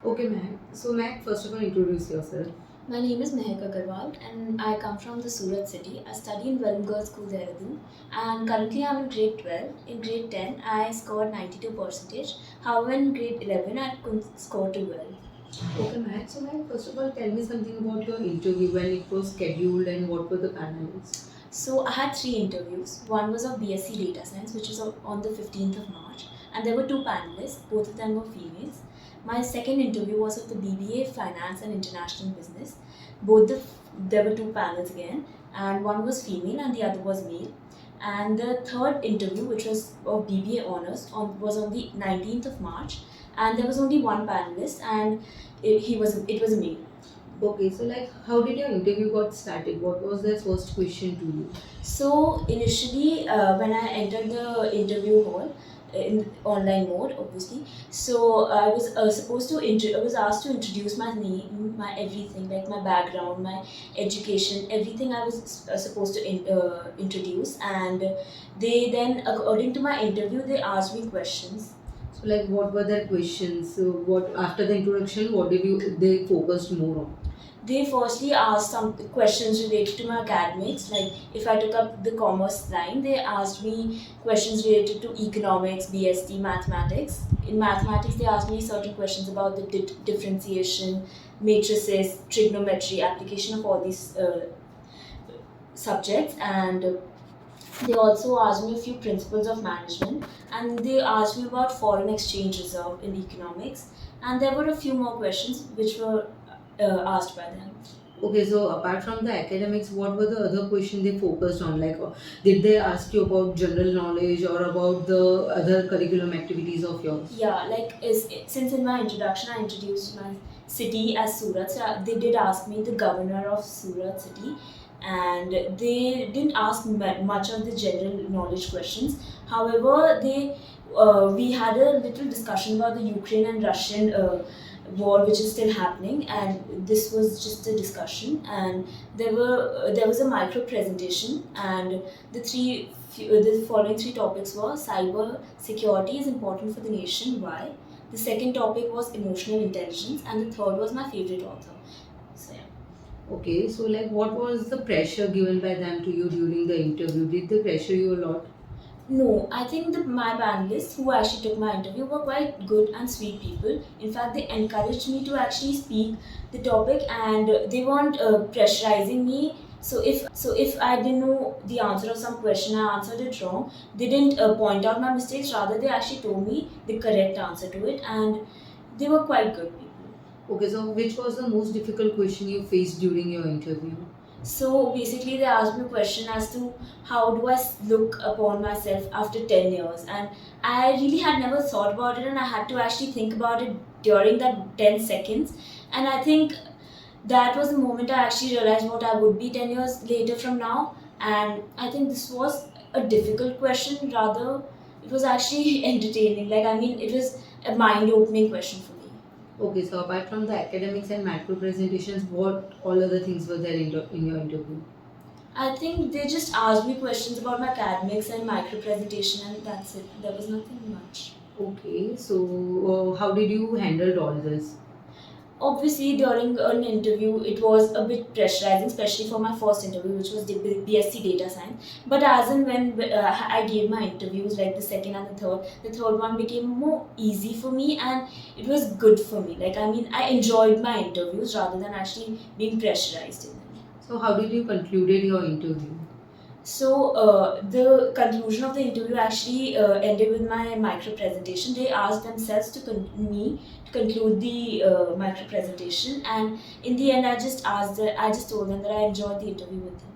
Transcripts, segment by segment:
Okay, Mahak. So, Mahak, first of all, introduce yourself. My name is Mahak Agarwal and I come from the Surat city. I study in Welm Girls School, Dehradun, and currently I'm in grade 12. In grade 10, I scored 92%. However, in grade 11, I couldn't score too well. Okay, Mahak. So, Mahak, first of all, tell me something about your interview, when it was scheduled and what were the panels. So I had three interviews. One was of BSc Data Science, which was on the 15th of March, and there were two panelists. Both of them were females. My second interview was of the BBA Finance and International Business. There were two panels again, and one was female and the other was male. And the third interview, which was of BBA Honors, was on the 19th of March, and there was only one panelist, and it was a male. Okay, so like, how did your interview got started? What was the first question to you? So initially, when I entered the interview hall in online mode, obviously, so I was I was asked to introduce my name, my everything, like my background, my education, everything I was supposed to introduce, and they then, according to my interview, they asked me questions. So, like, what were their questions? So, what after the introduction, what did you they focused more on? They firstly asked some questions related to my academics. Like if I took up the commerce line, they asked me questions related to economics, BST, mathematics. In mathematics, they asked me certain questions about the differentiation, matrices, trigonometry, application of all these subjects, and they also asked me a few principles of management, and they asked me about foreign exchange reserve in economics, and there were a few more questions which were asked by them. Okay, so apart from the academics, what were the other questions they focused on? Like, did they ask you about general knowledge or about the other curriculum activities of yours? Yeah, like since in my introduction I introduced my city as Surat, so they did ask me the governor of Surat city, and they didn't ask much of the general knowledge questions. However, we had a little discussion about the Ukraine and Russian war, which is still happening, and this was just a discussion. And there was a micro presentation, and the following three topics were: cyber security is important for the nation. Why? The second topic was emotional intelligence, and the third was my favorite author. So yeah. Okay, so like, what was the pressure given by them to you during the interview? Did they pressure you a lot? No, I think my panelists who actually took my interview were quite good and sweet people. In fact, they encouraged me to actually speak the topic, and they weren't pressurizing me. So if I didn't know the answer of some question, I answered it wrong. They didn't point out my mistakes. Rather, they actually told me the correct answer to it, and they were quite good people. Okay, so which was the most difficult question you faced during your interview? So basically, they asked me a question as to how do I look upon myself after 10 years. And I really had never thought about it, and I had to actually think about it during that 10 seconds. And I think that was the moment I actually realized what I would be 10 years later from now. And I think this was a difficult question, rather, it was actually entertaining. Like, I mean, it was a mind opening question for me. Okay, so apart from the academics and macro presentations, what all other things were there in your interview? I think they just asked me questions about my academics and micro presentation, and that's it. There was nothing much. Okay, so how did you handle all this? Obviously, during an interview, it was a bit pressurizing, especially for my first interview, which was BSc Data Science. But as and when I gave my interviews, like the second and the third one became more easy for me, and it was good for me. Like, I mean, I enjoyed my interviews rather than actually being pressurized in them. So how did you concluded your interview? So the conclusion of the interview actually ended with my micro presentation. They asked themselves me to conclude the micro presentation, and in the end, I just told them that I enjoyed the interview with them.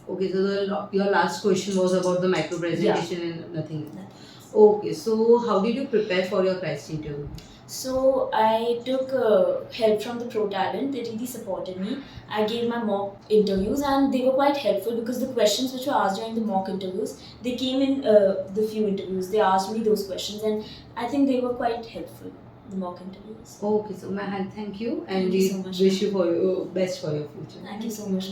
Okay, so your last question was about the micro presentation and nothing else. Nothing. Okay, so how did you prepare for your Christ interview? So I took help from the Pro Talent. They really supported me. I gave my mock interviews, and they were quite helpful because the questions which were asked during the mock interviews, they came in the few interviews. They asked me those questions, and I think they were quite helpful. The mock interviews. Okay, so Mahak, thank you, and Thank you we so much. wish you for your best for your future. Thank you so much.